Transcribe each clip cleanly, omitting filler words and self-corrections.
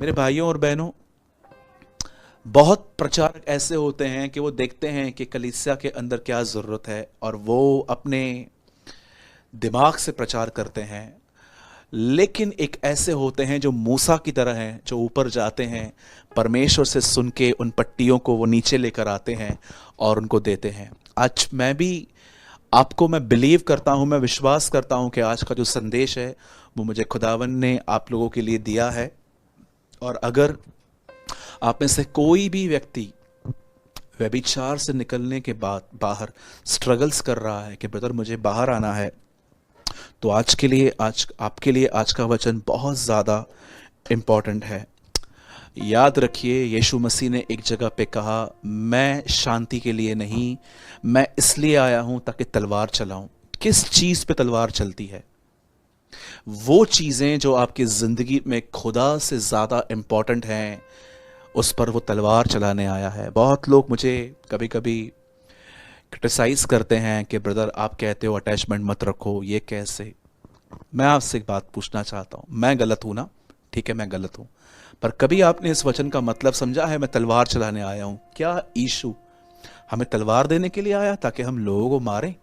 मेरे भाइयों और बहनों, बहुत प्रचारक ऐसे होते हैं कि वो देखते हैं कि कलीसिया के अंदर क्या ज़रूरत है और वो अपने दिमाग से प्रचार करते हैं। लेकिन एक ऐसे होते हैं जो मूसा की तरह हैं, जो ऊपर जाते हैं, परमेश्वर से सुन के उन पट्टियों को वो नीचे लेकर आते हैं और उनको देते हैं। आज मैं बिलीव करता हूँ, मैं विश्वास करता हूँ कि आज का जो संदेश है वो मुझे खुदावन ने आप लोगों के लिए दिया है। और अगर आप में से कोई भी व्यक्ति व्यभिचार से निकलने के बाद बाहर स्ट्रगल्स कर रहा है कि ब्रदर मुझे बाहर आना है, तो आज आपके लिए आज का वचन बहुत ज़्यादा इम्पॉर्टेंट है। याद रखिए, यीशु मसीह ने एक जगह पे कहा, मैं शांति के लिए नहीं, मैं इसलिए आया हूं ताकि तलवार चलाऊं। किस चीज़ पे तलवार चलती है? वो चीज़ें जो आपकी ज़िंदगी में खुदा से ज़्यादा इम्पॉर्टेंट हैं, उस पर वो तलवार चलाने आया है। बहुत लोग मुझे कभी कभी क्रिटिसाइज़ करते हैं कि ब्रदर आप कहते हो अटैचमेंट मत रखो, ये कैसे? मैं आपसे एक बात पूछना चाहता हूँ, मैं गलत हूँ ना? ठीक है, मैं गलत हूँ, पर कभी आपने इस वचन का मतलब समझा है? मैं तलवार चलाने आया हूँ। क्या यीशु हमें तलवार देने के लिए आया ताकि हम लोगों को मारें?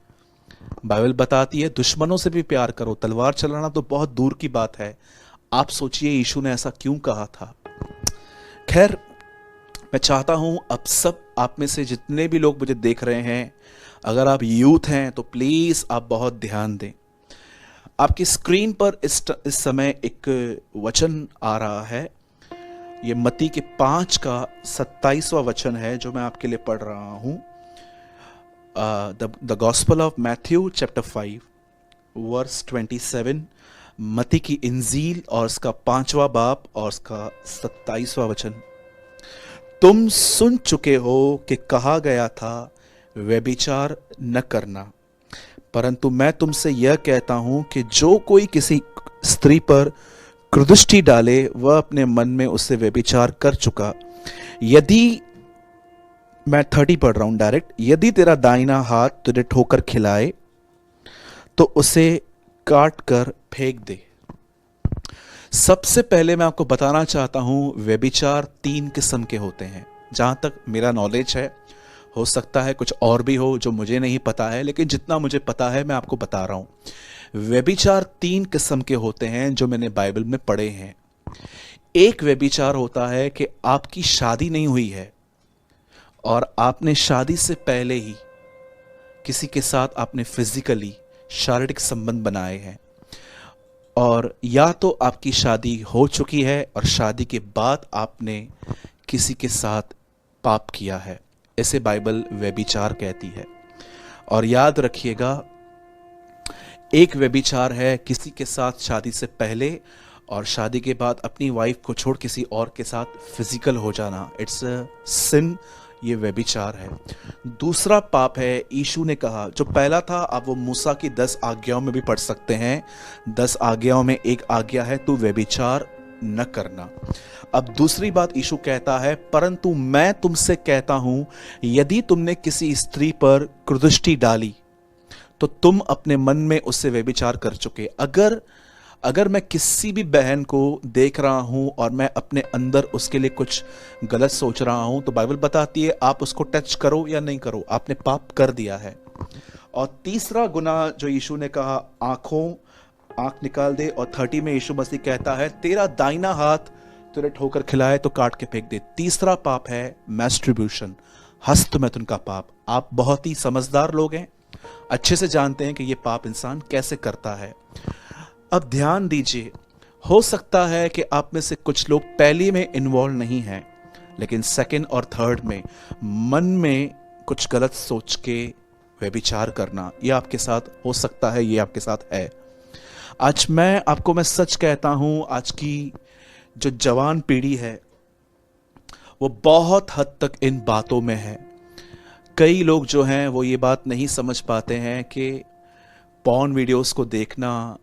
बाइबल बताती है दुश्मनों से भी प्यार करो। तलवार चलाना तो बहुत दूर की बात है। आप सोचिए यीशु ने ऐसा क्यों कहा था। खैर, मैं चाहता हूं अब सब आप में से जितने भी लोग मुझे देख रहे हैं, अगर आप यूथ हैं तो प्लीज आप बहुत ध्यान दें। आपकी स्क्रीन पर इस समय एक वचन आ रहा है। ये मत्ती के 5 का 27वां वचन है जो मैं आपके लिए पढ़ रहा हूं। The gospel of Matthew chapter 5 verse 27। मत्ती की इंजील और उसका 5वां बाब और उसका 27वां वचन। तुम सुन चुके हो कि कहा गया था व्यभिचार न करना, परंतु मैं तुमसे यह कहता हूं कि जो कोई किसी स्त्री पर कुदृष्टि डाले वह अपने मन में उससे व्यभिचार कर चुका। यदि मैं 30 पढ़ रहा हूं डायरेक्ट। यदि तेरा दाहिना हाथ तुझे ठोकर खिलाए तो उसे काट कर फेंक दे। सबसे पहले मैं आपको बताना चाहता हूं, व्यभिचार 3 किस्म के होते हैं जहां तक मेरा नॉलेज है। हो सकता है कुछ और भी हो जो मुझे नहीं पता है, लेकिन जितना मुझे पता है मैं आपको बता रहा हूं। व्यभिचार 3 किस्म के होते हैं जो मैंने बाइबल में पढ़े हैं। एक व्यभिचार होता है कि आपकी शादी नहीं हुई है और आपने शादी से पहले ही किसी के साथ आपने फिजिकली शारीरिक संबंध बनाए हैं, और या तो आपकी शादी हो चुकी है और शादी के बाद आपने किसी के साथ पाप किया है। ऐसे बाइबल व्यभिचार कहती है। और याद रखिएगा, एक व्यभिचार है किसी के साथ शादी से पहले और शादी के बाद अपनी वाइफ को छोड़ किसी और के साथ फिजिकल हो जाना। इट्स अ सिन, ये व्यभिचार है। दूसरा पाप है, यीशु ने कहा, जो पहला था आप वो मूसा की 10 आज्ञाओं में भी पढ़ सकते हैं। 10 आज्ञाओं में एक आज्ञा है तू व्यभिचार न करना। अब दूसरी बात यीशु कहता है, परंतु मैं तुमसे कहता हूं यदि तुमने किसी स्त्री पर कुदृष्टि डाली तो तुम अपने मन में उससे व्यभिचार कर चुके। अगर मैं किसी भी बहन को देख रहा हूं और मैं अपने अंदर उसके लिए कुछ गलत सोच रहा हूं, तो बाइबल बताती है आप उसको टच करो या नहीं करो, आपने पाप कर दिया है। और तीसरा गुनाह जो यीशु ने कहा, आंख निकाल दे। और 30 में यीशु मसीह कहता है तेरा दाहिना हाथ तुझे ठोकर खिलाए तो काट के फेंक दे। तीसरा पाप है मैस्ट्रिब्यूशन, हस्तमैथुन का पाप। आप बहुत ही समझदार लोग हैं, अच्छे से जानते हैं कि यह पाप इंसान कैसे करता है। अब ध्यान दीजिए, हो सकता है कि आप में से कुछ लोग पहली में इन्वॉल्व नहीं हैं, लेकिन सेकंड और थर्ड में मन में कुछ गलत सोच के व्यभिचार करना, यह आपके साथ हो सकता है, यह आपके साथ है। आज मैं सच कहता हूं, आज की जो जवान पीढ़ी है वो बहुत हद तक इन बातों में है। कई लोग जो हैं वो ये बात नहीं समझ पाते हैं कि पॉर्न वीडियोस को देखना